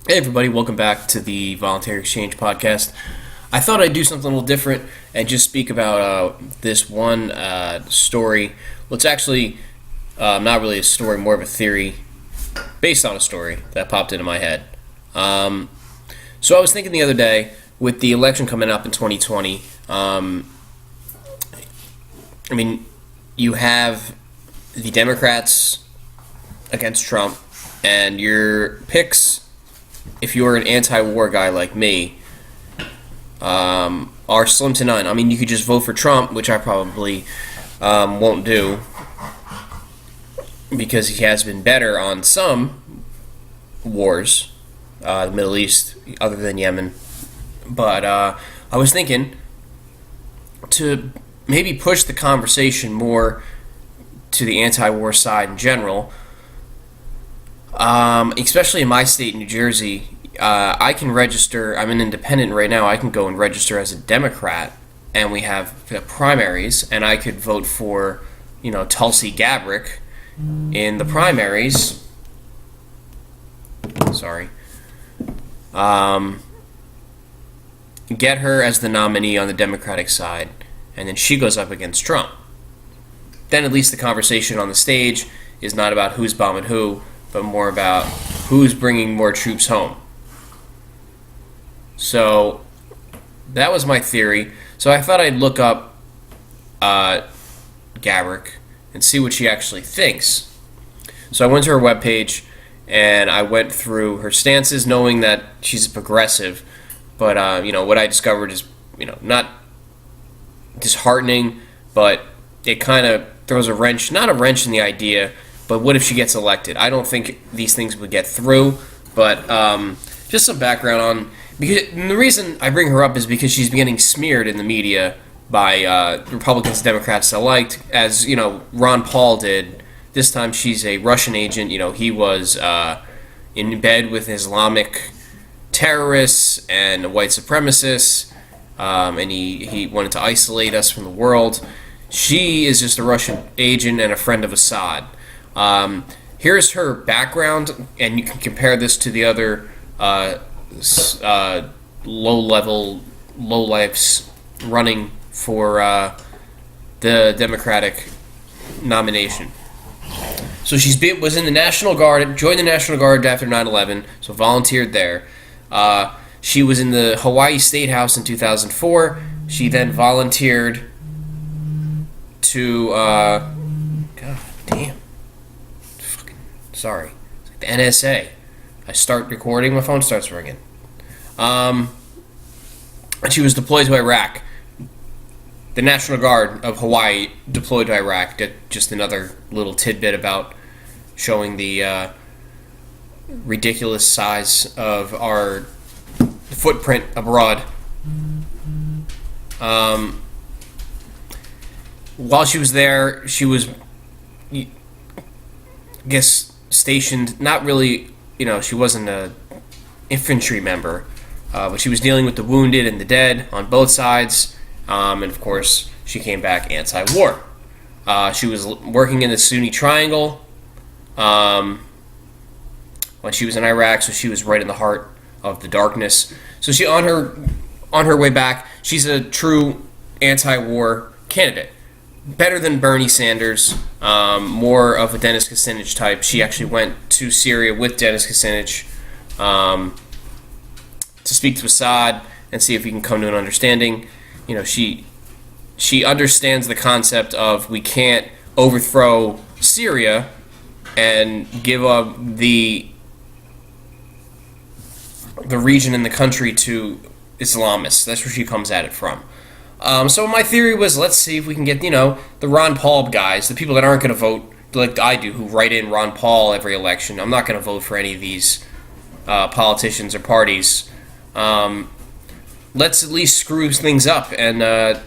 Hey everybody, welcome back to the Voluntary Exchange Podcast. I thought I'd do something a little different and just speak about this one story. Well, it's actually not really a story, more of a theory based on a story that popped into my head. So I was thinking the other day, with the election coming up in 2020, you have the Democrats against Trump, and your picks, if you're an anti-war guy like me, are slim to none. I mean, you could just vote for Trump, which I probably won't do because he has been better on some wars, the Middle East, other than Yemen. But I was thinking to maybe push the conversation more to the anti-war side in general. Especially in my state, New Jersey, I can register. I'm an independent right now. I can go and register as a Democrat, and we have primaries, and I could vote for, Tulsi Gabbard in the primaries. Sorry. Get her as the nominee on the Democratic side, and then she goes up against Trump. Then at least the conversation on the stage is not about who's bombing who, but more about who's bringing more troops home. So that was my theory. So I thought I'd look up Gabbard and see what she actually thinks. So I went to her webpage and I went through her stances, knowing that she's a progressive. But what I discovered is not disheartening, but it kind of throws not a wrench in the idea. But what if she gets elected? I don't think these things would get through. But just some background on, because the reason I bring her up is because she's getting smeared in the media by Republicans and Democrats alike, as Ron Paul did. This time she's a Russian agent. He was in bed with Islamic terrorists and white supremacists, and he wanted to isolate us from the world. She is just a Russian agent and a friend of Assad. Here's her background, and you can compare this to the other low-lifes running for the Democratic nomination. So was in the National Guard, joined the National Guard after 9/11, so volunteered there. She was in the Hawaii State House in 2004. She then volunteered to God damn. Sorry. It's like the NSA. I start recording, my phone starts ringing. And she was deployed to Iraq. The National Guard of Hawaii deployed to Iraq. Just another little tidbit about showing the ridiculous size of our footprint abroad. While she was there, she was, I guess, stationed, not really, she wasn't a infantry member, but she was dealing with the wounded and the dead on both sides, and of course she came back anti-war. She was working in the Sunni Triangle when she was in Iraq, so she was right in the heart of the darkness. So she on her way back, she's a true anti-war candidate. Better than Bernie Sanders, more of a Dennis Kucinich type. She actually went to Syria with Dennis Kucinich to speak to Assad and see if he can come to an understanding. She understands the concept of we can't overthrow Syria and give up the region in the country to Islamists. That's where she comes at it from. So my theory was, let's see if we can get, the Ron Paul guys, the people that aren't going to vote like I do, who write in Ron Paul every election. I'm not going to vote for any of these politicians or parties. Let's at least screw things up. And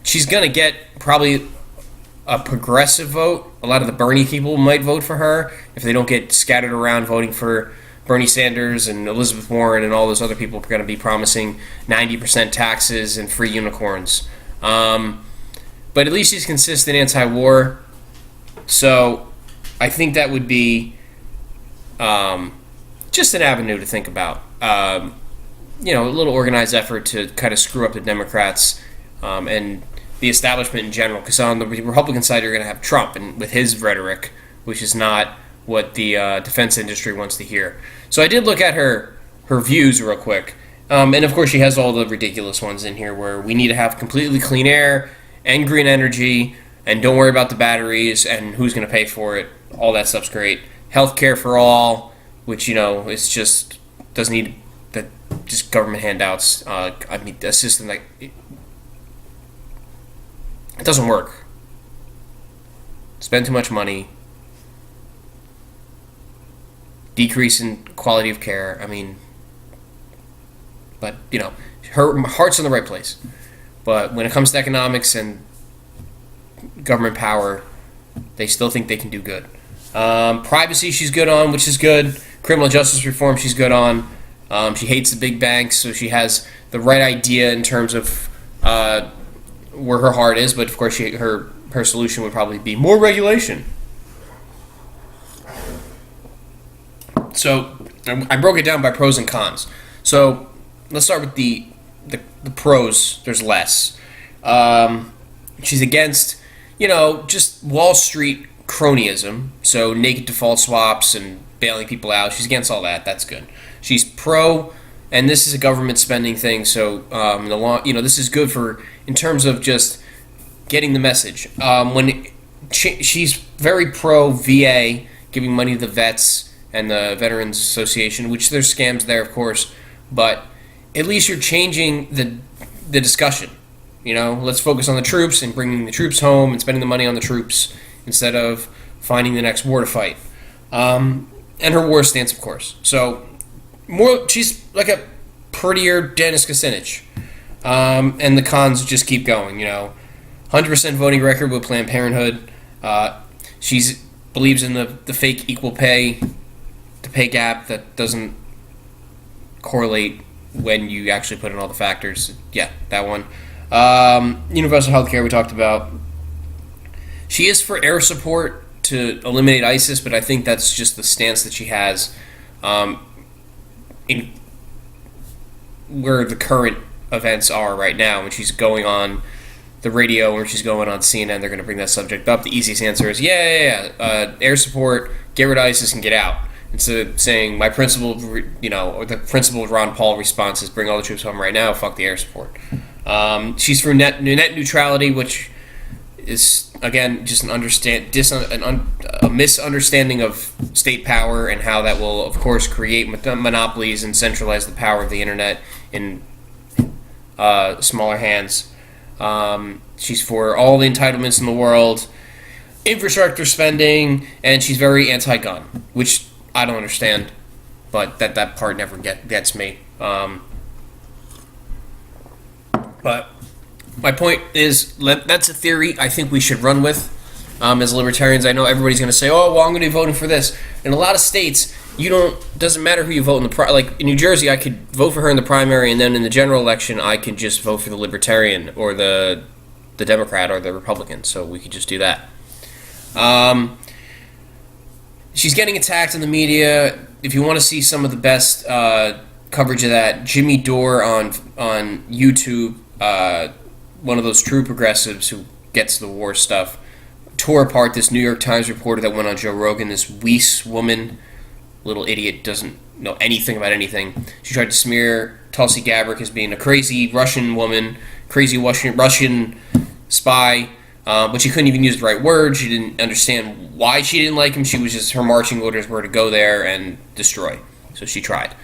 she's going to get probably a progressive vote. A lot of the Bernie people might vote for her if they don't get scattered around voting for Bernie Sanders and Elizabeth Warren and all those other people are going to be promising 90% taxes and free unicorns. But at least he's consistent anti-war. So I think that would be just just an avenue to think about. A little organized effort to kind of screw up the Democrats and the establishment in general. Because on the Republican side, you're going to have Trump and with his rhetoric, which is not what the defense industry wants to hear. So I did look at her views real quick. And of course, she has all the ridiculous ones in here where we need to have completely clean air and green energy, and don't worry about the batteries and who's going to pay for it. All that stuff's great. Healthcare for all, which, it's just doesn't need that just government handouts. A system that it doesn't work. Spend too much money. Decrease in quality of care. But, her heart's in the right place. But when it comes to economics and government power, they still think they can do good. Privacy, she's good on, which is good. Criminal justice reform, she's good on. She hates the big banks, so she has the right idea in terms of where her heart is. But, of course, her solution would probably be more regulation. So I broke it down by pros and cons. So let's start with the pros. There's less. She's against, just Wall Street cronyism. So naked default swaps and bailing people out. She's against all that. That's good. She's pro, and this is a government spending thing. So this is good for in terms of just getting the message. She's very pro VA, giving money to the vets and the Veterans Association, which there's scams there, of course, but at least you're changing the discussion. Let's focus on the troops and bringing the troops home and spending the money on the troops instead of finding the next war to fight. And her war stance, of course. So she's like a prettier Dennis Kucinich. And the cons just keep going. 100% voting record with Planned Parenthood. She believes in the fake equal pay. The pay gap that doesn't correlate when you actually put in all the factors. Yeah, that one. Universal health care we talked about. She is for air support to eliminate ISIS, but I think that's just the stance that she has in where the current events are right now. When she's going on the radio or she's going on CNN, they're going to bring that subject up. The easiest answer is, air support, get rid of ISIS and get out. Instead of saying my principle, or the principle of Ron Paul response is bring all the troops home right now, fuck the air support. She's for net neutrality, which is, again, just a misunderstanding of state power and how that will, of course, create monopolies and centralize the power of the internet in smaller hands. She's for all the entitlements in the world, infrastructure spending, and she's very anti-gun, which I don't understand, but that part never gets me. But my point is, that's a theory I think we should run with as libertarians. I know everybody's going to say, oh, well, I'm going to be voting for this. In a lot of states, doesn't matter who you vote in like in New Jersey, I could vote for her in the primary, and then in the general election, I could just vote for the Libertarian or the Democrat or the Republican. So we could just do that. She's getting attacked in the media. If you want to see some of the best coverage of that, Jimmy Dore on YouTube, one of those true progressives who gets the war stuff, tore apart this New York Times reporter that went on Joe Rogan, this Weiss woman, little idiot, doesn't know anything about anything. She tried to smear Tulsi Gabbard as being a crazy Russian woman, crazy Russian spy, but she couldn't even use the right word. She didn't understand why she didn't like him. She was just, her marching orders were to go there and destroy. So she tried.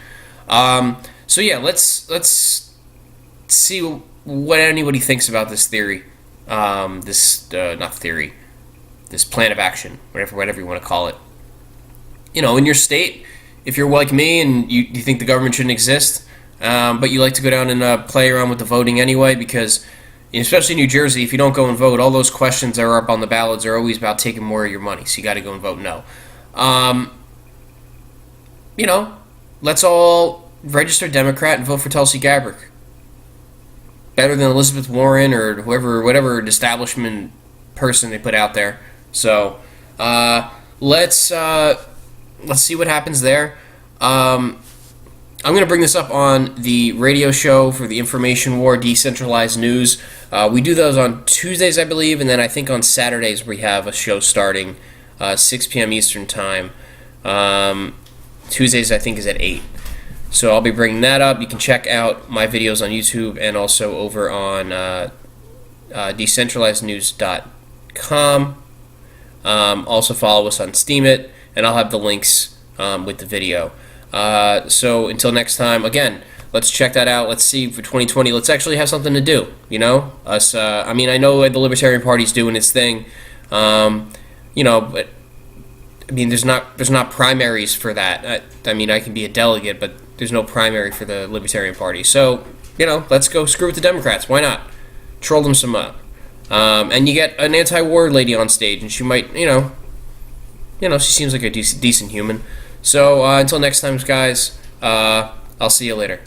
Let's see what anybody thinks about this theory. This plan of action, whatever you want to call it. In your state, if you're like me and you think the government shouldn't exist, but you like to go down and play around with the voting anyway, because especially in New Jersey, if you don't go and vote, all those questions that are up on the ballots are always about taking more of your money, so you got to go and vote no. Let's all register Democrat and vote for Tulsi Gabbard. Better than Elizabeth Warren or whatever establishment person they put out there. So let's see what happens there. I'm going to bring this up on the radio show for the Information War Decentralized News. We do those on Tuesdays, I believe, and then I think on Saturdays we have a show starting 6 p.m. Eastern Time. Tuesdays, I think, is at 8. So I'll be bringing that up. You can check out my videos on YouTube and also over on decentralizednews.com. Also follow us on Steemit, and I'll have the links with the video. So until next time, again, let's check that out. Let's see for 2020. Let's actually have something to do. You know, us. I mean, I know the Libertarian Party's doing its thing. You know, but I mean, there's not primaries for that. I mean, I can be a delegate, but there's no primary for the Libertarian Party. So, you know, let's go screw with the Democrats. Why not? Troll them some up. And you get an anti-war lady on stage, and she might, you know, she seems like a decent human. So until next time, guys, I'll see you later.